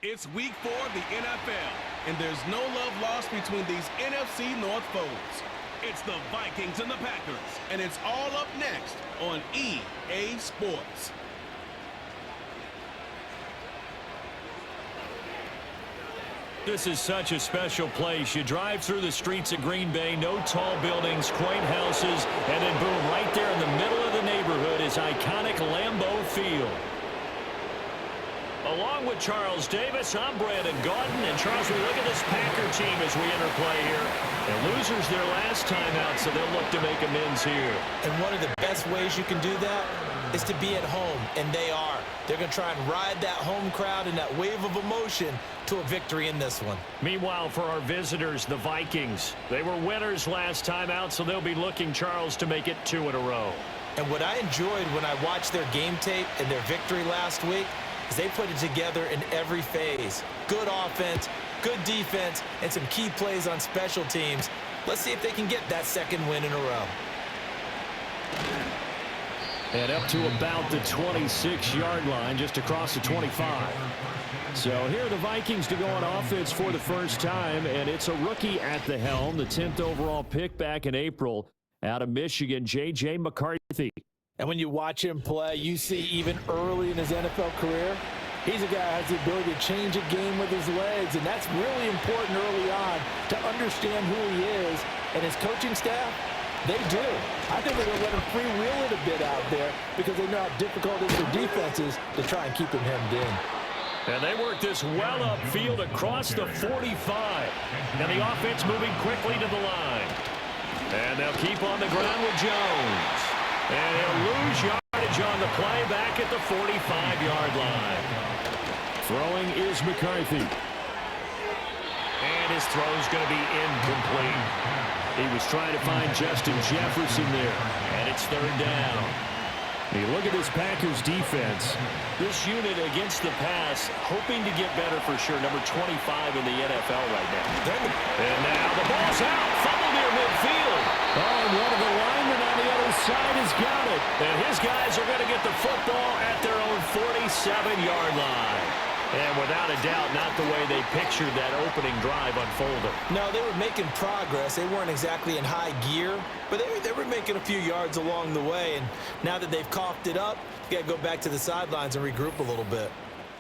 It's week 4 of the NFL, and there's no love lost between these NFC North foes. It's the Vikings and the Packers, and it's all up next on EA Sports. This is such a special place. You drive through the streets of Green Bay, no tall buildings, quaint houses, and then boom, right there in the middle of the neighborhood is iconic Lambeau Field. Along with Charles Davis, I'm Brandon Gaudin. And Charles, we look at this Packer team as we enter play here. And losers their last time out, so they'll look to make amends here. And one of the best ways you can do that is to be at home, and they are. They're going to try and ride that home crowd and that wave of emotion to a victory in this one. Meanwhile, for our visitors, the Vikings, they were winners last time out, so they'll be looking, Charles, to make it 2 in a row. And what I enjoyed when I watched their game tape and their victory last week is they put it together in every phase. Good offense, good defense, and some key plays on special teams. Let's see if they can get that second win in a row. And up to about the 26-yard line, just across the 25. So here are the Vikings to go on offense for the first time, and it's a rookie at the helm, the 10th overall pick back in April out of Michigan, J.J. McCarthy. And when you watch him play, you see even early in his NFL career, he's a guy that has the ability to change a game with his legs, and that's really important early on to understand who he is. And his coaching staff, they do. I think they're going to let him freewheel it a bit out there because they know how difficult it is for defenses to try and keep him hemmed in. And they work this well upfield across the 45. And the offense moving quickly to the line. And they'll keep on the ground with Jones. And he'll lose yardage on the play back at the 45-yard line. Throwing is McCarthy. And his throw's going to be incomplete. He was trying to find Justin Jefferson there. And it's 3rd down. You look at this Packers defense. This unit against the pass, hoping to get better for sure. Number 25 in the NFL right now. And now the ball's out. Fumble near midfield. Oh, and one of the linemen on the other side has got it. And his guys are going to get the football at their own 47-yard line. And without a doubt, not the way they pictured that opening drive unfolding. No, they were making progress. They weren't exactly in high gear, but they were making a few yards along the way. And now that they've coughed it up, you got to go back to the sidelines and regroup a little bit.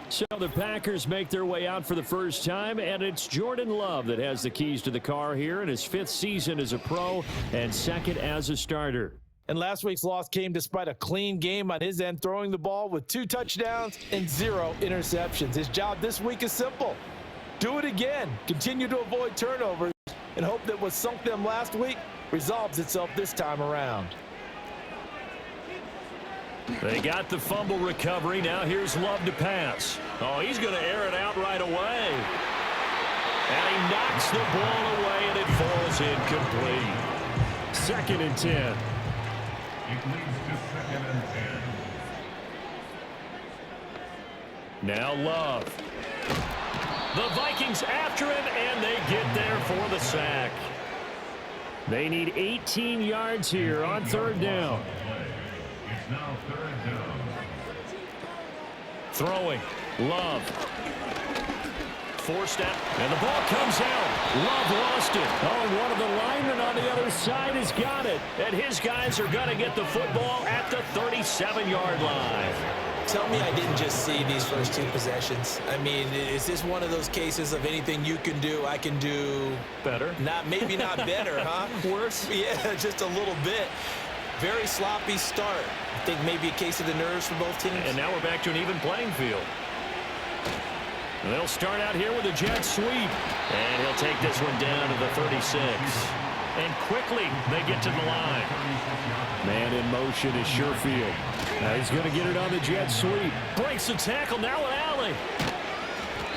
So the Packers make their way out for the first time, and it's Jordan Love that has the keys to the car here in his 5th season as a pro and 2nd as a starter. And last week's loss came despite a clean game on his end, throwing the ball with 2 touchdowns and 0 interceptions. His job this week is simple. Do it again. Continue to avoid turnovers and hope that what sunk them last week resolves itself this time around. They got the fumble recovery. Now here's Love to pass. Oh, he's going to air it out right away. And he knocks the ball away, and it falls incomplete. 2nd and 10. It leads to 2nd and 10. Now Love. The Vikings after him, and they get there for the sack. They need 18 yards here on 3rd down. It's now 3rd down. Throwing. Love. 4-step, and the ball comes out. Love lost it. Oh, and one of the linemen on the other side has got it. And his guys are going to get the football at the 37-yard line. Tell me I didn't just see these first 2 possessions. I mean, is this one of those cases of anything you can do, I can do better? Maybe not better, huh? Worse? Yeah, just a little bit. Very sloppy start. I think maybe a case of the nerves for both teams. And now we're back to an even playing field. They'll start out here with a jet sweep. And he'll take this one down to the 36. And quickly they get to the line. Man in motion is Sherfield. Now he's going to get it on the jet sweep. Breaks the tackle. Now an alley.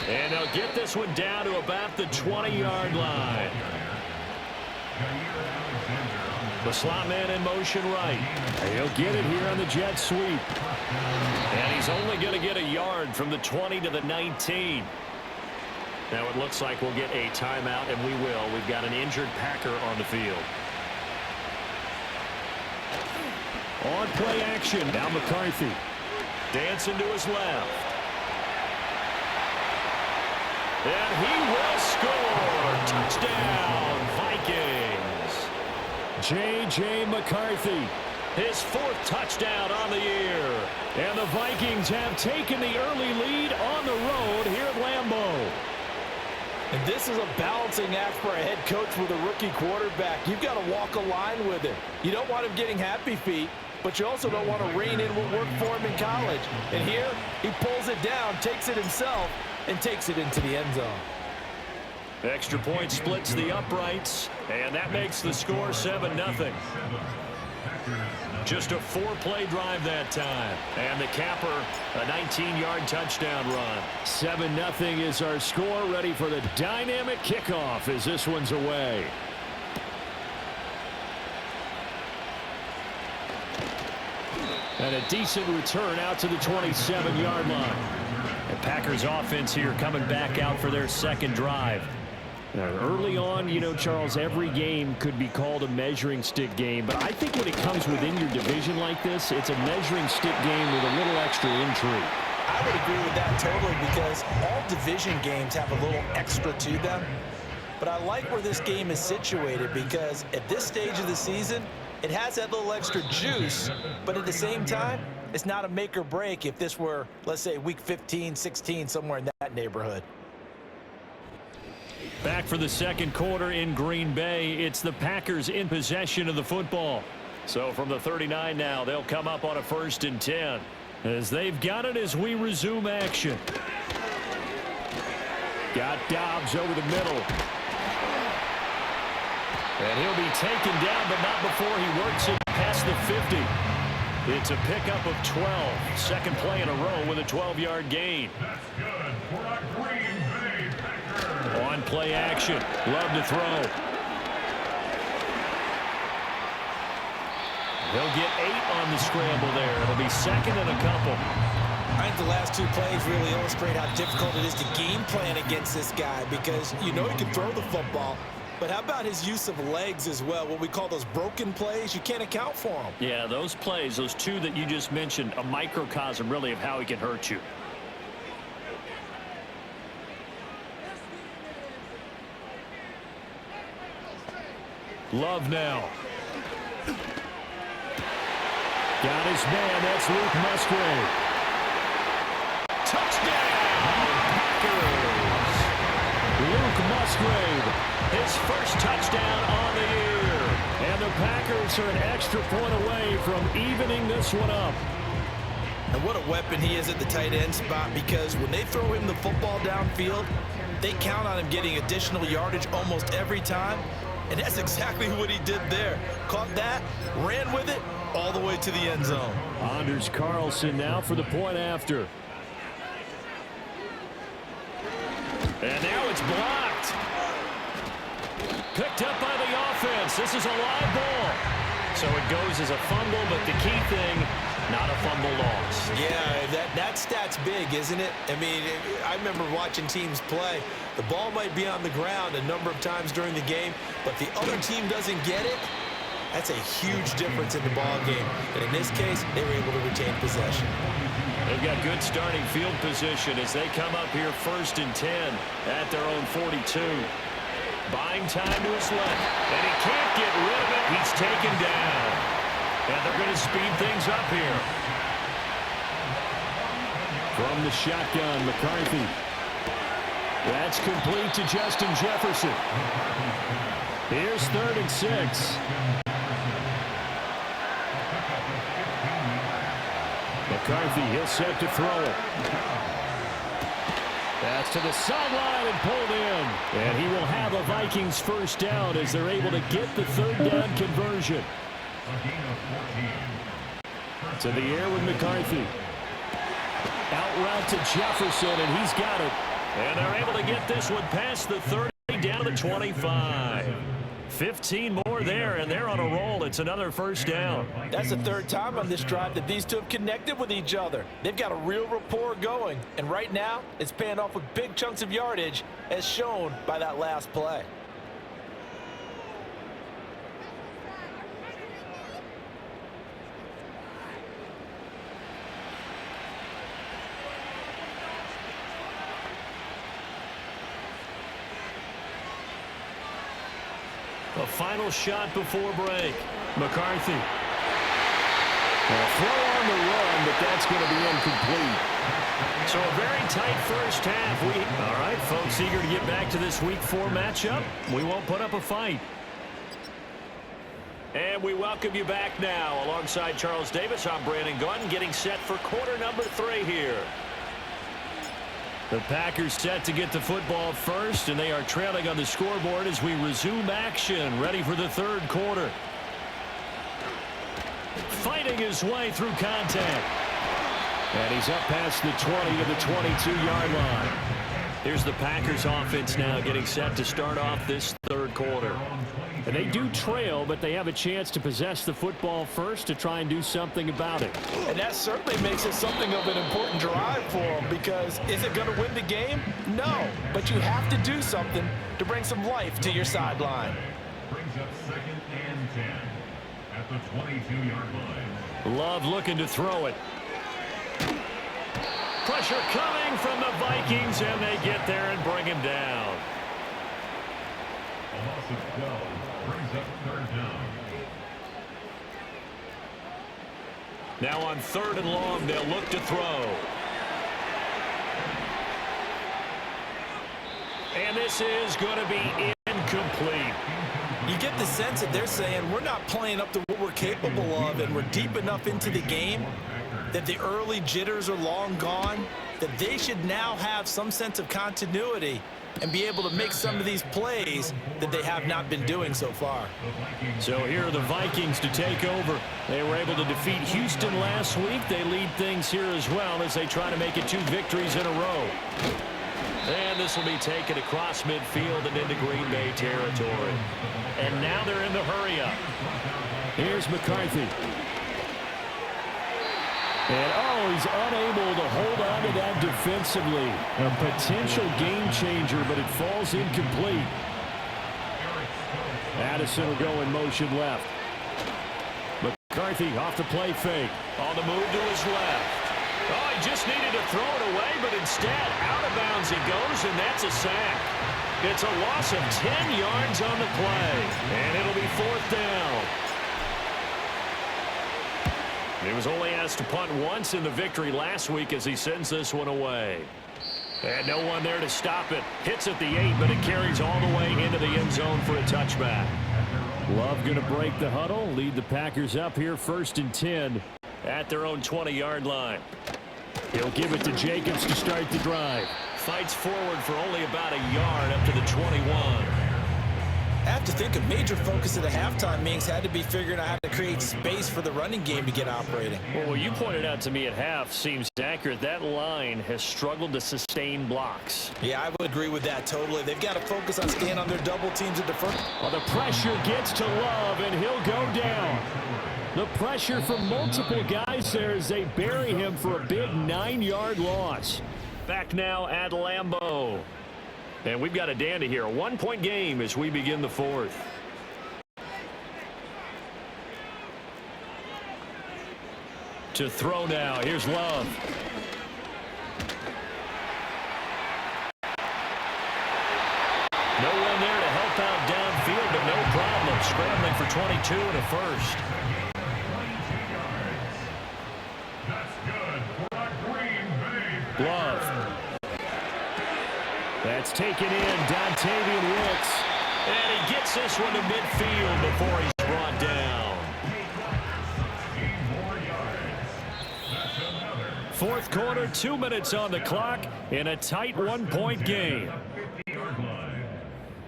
And they'll get this one down to about the 20-yard line. The slot man in motion right. He'll get it here on the jet sweep. And he's only going to get a yard from the 20 to the 19. Now it looks like we'll get a timeout, and we will. We've got an injured Packer on the field. On play action. Now McCarthy. Dancing to his left. And he will score. Touchdown, Vikings. J.J. McCarthy, his 4th touchdown on the year. And the Vikings have taken the early lead on the road here at Lambeau. And this is a balancing act for a head coach with a rookie quarterback. You've got to walk a line with him. You don't want him getting happy feet, but you also don't want to rein in what worked for him in college. And here, he pulls it down, takes it himself, and takes it into the end zone. Extra point splits the uprights, and that makes the score 7-0. Just a 4-play drive that time. And the capper, a 19-yard touchdown run. 7-0 is our score, ready for the dynamic kickoff as this one's away. And a decent return out to the 27-yard line. The Packers offense here coming back out for their 2nd drive. Now, early on, you know, Charles, every game could be called a measuring stick game. But I think when it comes within your division like this, it's a measuring stick game with a little extra intrigue. I would agree with that totally because all division games have a little extra to them. But I like where this game is situated because at this stage of the season, it has that little extra juice. But at the same time, it's not a make or break if this were, let's say, week 15, 16, somewhere in that neighborhood. Back for the 2nd quarter in Green Bay. It's the Packers in possession of the football. So from the 39 now, they'll come up on a 1st and 10. As they've got it as we resume action. Got Dobbs over the middle. And he'll be taken down, but not before he works it past the 50. It's a pickup of 12. 2nd play in a row with a 12-yard gain. That's good for a Green Bay Packers. On play action. Love to throw. They'll get 8 on the scramble there. It'll be 2nd and a couple. I think the last 2 plays really illustrate how difficult it is to game plan against this guy because you know he can throw the football. But how about his use of legs as well? What we call those broken plays, you can't account for them. Yeah, those plays, those 2 that you just mentioned, a microcosm really of how he can hurt you. Love now. Got his man. That's Luke Musgrave. Touchdown, Packers. Luke Musgrave, his 1st touchdown on the year. And the Packers are an extra point away from evening this one up. And what a weapon he is at the tight end spot because when they throw him the football downfield, they count on him getting additional yardage almost every time. And that's exactly what he did there. Caught that, ran with it, all the way to the end zone. Anders Carlson now for the point after. And now it's blocked. Picked up by the offense. This is a live ball. So it goes as a fumble, but the key thing, not a fumble loss. Yeah, that stat's big, isn't it? I mean, I remember watching teams play. The ball might be on the ground a number of times during the game, but the other team doesn't get it. That's a huge difference in the ball game. And in this case, they were able to retain possession. They've got good starting field position as they come up here 1st and 10 at their own 42. Buying time to his left, and he can't get rid of it. He's taken down. And they're going to speed things up here. From the shotgun, McCarthy. That's complete to Justin Jefferson. Here's 3rd and 6. McCarthy, he'll set to throw it. That's to the sideline and pulled in. And he will have a Vikings 1st down as they're able to get the 3rd down conversion. To the air with McCarthy. Out route to Jefferson, and he's got it. And they're able to get this one past the 30 down to the 25. 15 more there, and they're on a roll. It's another 1st down. That's the 3rd time on this drive that these two have connected with each other. They've got a real rapport going, and right now it's paying off with big chunks of yardage as shown by that last play. A final shot before break. McCarthy. A throw on the run, but that's going to be incomplete. So a very tight first half. All right, folks, eager to get back to this Week 4 matchup. We won't put up a fight. And we welcome you back now. Alongside Charles Davis, I'm Brandon Gaudin, getting set for quarter number 3 here. The Packers set to get the football first, and they are trailing on the scoreboard as we resume action, ready for the third quarter. Fighting his way through contact. And he's up past the 20 to the 22-yard line. Here's the Packers offense now getting set to start off this third quarter. And they do trail, but they have a chance to possess the football first to try and do something about it. And that certainly makes it something of an important drive for them, because is it going to win the game? No, but you have to do something to bring some life to your sideline. Brings up 2nd and 10 at the 22-yard line. Love looking to throw it. Pressure coming from the Vikings, and they get there and bring him down. A loss of 12 brings up 3rd down. Now on 3rd and long, they'll look to throw. And this is going to be incomplete. You get the sense that they're saying we're not playing up to what we're capable of, and we're deep enough into the game that the early jitters are long gone, that they should now have some sense of continuity and be able to make some of these plays that they have not been doing so far. So here are the Vikings to take over. They were able to defeat Houston last week. They lead things here as well as they try to make it 2 victories in a row. And this will be taken across midfield and into Green Bay territory. And now they're in the hurry-up. Here's McCarthy. And, he's unable to hold on to that defensively. A potential game changer, but it falls incomplete. Addison will go in motion left. McCarthy off the play fake. On the move to his left. Oh, he just needed to throw it away, but instead, out of bounds he goes, and that's a sack. It's a loss of 10 yards on the play, and it'll be 4th down. He was only asked to punt once in the victory last week as he sends this one away. And no one there to stop it. Hits at the 8, but it carries all the way into the end zone for a touchback. Love going to break the huddle, lead the Packers up here 1st and 10 at their own 20-yard line. He'll give it to Jacobs to start the drive. Fights forward for only about a yard up to the 21. I have to think a major focus of the halftime meetings had to be figuring out how to create space for the running game to get operating. Well, what you pointed out to me at half seems accurate. That line has struggled to sustain blocks. Yeah, I would agree with that totally. They've got to focus on staying on their double teams at the first. Well, the pressure gets to Love, and he'll go down. The pressure from multiple guys there as they bury him for a big 9-yard loss. Back now at Lambeau. And we've got a dandy here. A 1-point game as we begin the 4th. To throw now. Here's Love. No one there to help out downfield, but no problem. Scrambling for 22 and a first. Love. That's taken in. Dontavian Wicks. And he gets this one to midfield before he's brought down. 4th quarter, 2 minutes on the clock in a tight 1-point game.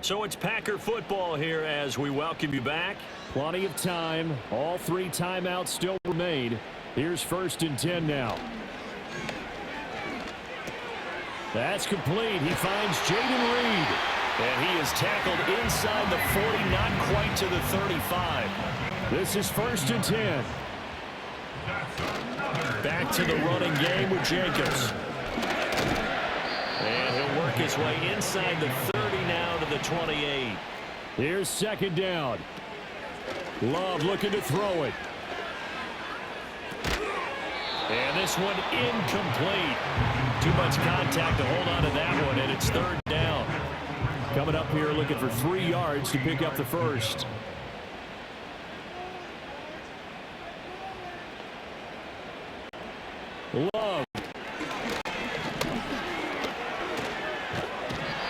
So it's Packer football here as we welcome you back. Plenty of time. All 3 timeouts still remain. Here's 1st and 10 now. That's complete. He finds Jaden Reed. And he is tackled inside the 40, not quite to the 35. This is 1st and 10. Back to the running game with Jacobs. And he'll work his way inside the 30 now to the 28. Here's 2nd down. Love looking to throw it. And this one incomplete. Too much contact to hold on to that one, and it's 3rd down. coming up here looking for 3 yards to pick up the first. Love.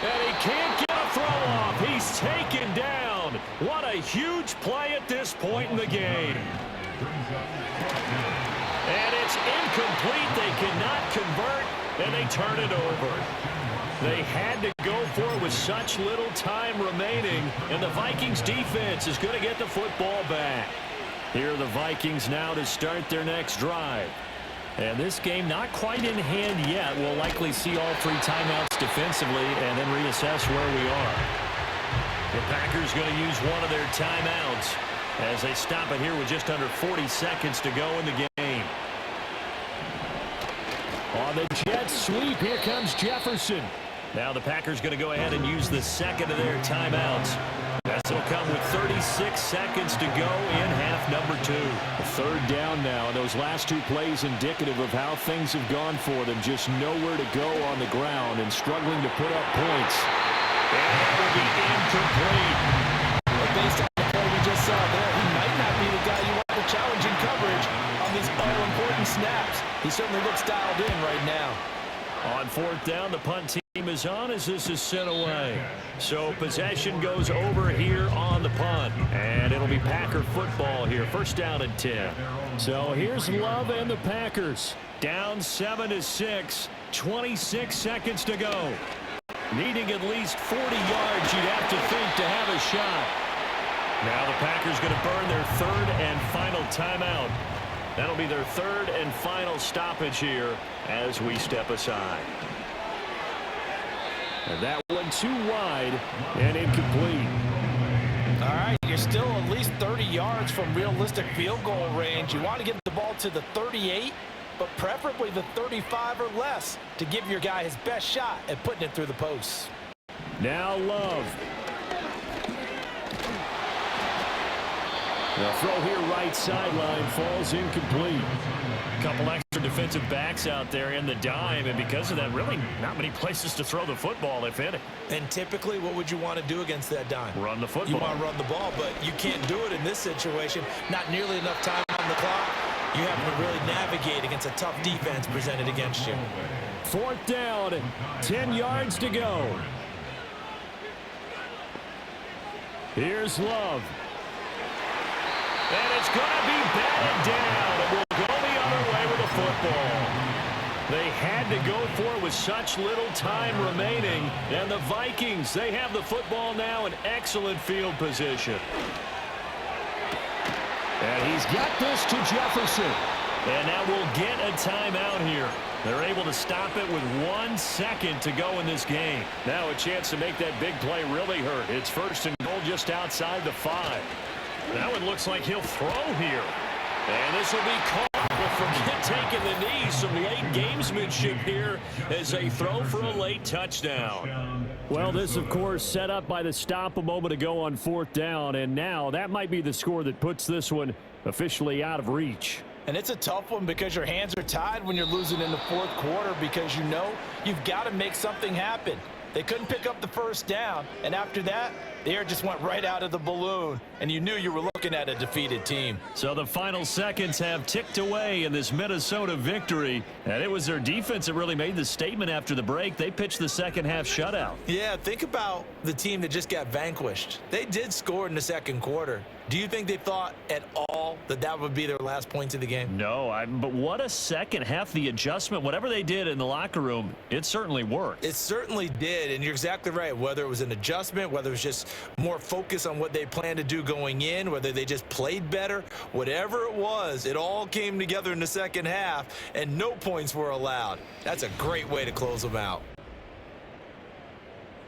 And he can't get a throw off. He's taken down. What a huge play at this point in the game. And it's incomplete. They cannot convert, and they turn it over. They had to go for it with such little time remaining, and the Vikings defense is going to get the football back. Here are the Vikings now to start their next drive. And this game not quite in hand yet. We'll likely see all 3 timeouts defensively and then reassess where we are. The Packers going to use one of their timeouts as they stop it here with just under 40 seconds to go in the game. On the jet sweep, here comes Jefferson. Now the Packers going to go ahead and use the second of their timeouts. This will come with 36 seconds to go in half number 2. Third down now, and those last 2 plays indicative of how things have gone for them. Just nowhere to go on the ground and struggling to put up points. And it will be incomplete. But based on the play we just saw there, he might not be the guy you want to challenge in coverage on these all-important snaps. He certainly looks dialed in right now. On 4th down, the punt team is on as this is sent away. So possession goes over here on the punt. And it'll be Packer football here. 1st down and 10. So here's Love and the Packers. Down 7-6. 26 seconds to go. Needing at least 40 yards, you'd have to think, to have a shot. Now the Packers going to burn their 3rd and final timeout. That'll be their 3rd and final stoppage here as we step aside. And that one too wide and incomplete. All right, you're still at least 30 yards from realistic field goal range. You want to get the ball to the 38, but preferably the 35 or less to give your guy his best shot at putting it through the posts. Now Love. The throw here right sideline falls incomplete. A couple extra defensive backs out there in the dime, and because of that, really not many places to throw the football, if any. And typically, what would you want to do against that dime? Run the football. You want to run the ball, but you can't do it in this situation. Not nearly enough time on the clock. You have to really navigate against a tough defense presented against you. 4th down, 10 yards to go. Here's Love. And it's going to be batted down, and we'll go the other way with the football. They had to go for it with such little time remaining, and the Vikings, they have the football now in excellent field position. And he's got this to Jefferson. And now we'll get a timeout here. They're able to stop it with 1 second to go in this game. Now a chance to make that big play really hurt. It's 1st and goal just outside the 5. That one looks like he'll throw here. And this will be caught. But forget taking the knee. Some late gamesmanship here as they throw for a late touchdown. Well, this, of course, set up by the stop a moment ago on 4th down. And now that might be the score that puts this one officially out of reach. And it's a tough one because your hands are tied when you're losing in the 4th quarter because you know you've got to make something happen. They couldn't pick up the 1st down, and after that, the air just went right out of the balloon, and you knew you were looking at a defeated team. So the final seconds have ticked away in this Minnesota victory, and it was their defense that really made the statement after the break. They pitched the second-half shutout. Yeah, think about the team that just got vanquished. They did score in the 2nd quarter. Do you think they thought at all that that would be their last points of the game? No, but what a second half. The adjustment, whatever they did in the locker room, it certainly worked. It certainly did, and you're exactly right. Whether it was an adjustment, whether it was just more focus on what they planned to do going in, whether they just played better, whatever it was, it all came together in the 2nd half, and no points were allowed. That's a great way to close them out.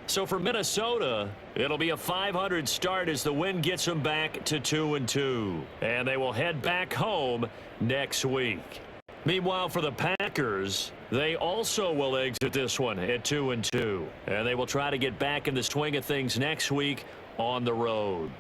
So for Minnesota, it'll be a .500 start as the win gets them back to 2-2. And they will head back home next week. Meanwhile, for the Packers, they also will exit this one at 2-2. And they will try to get back in the swing of things next week on the road.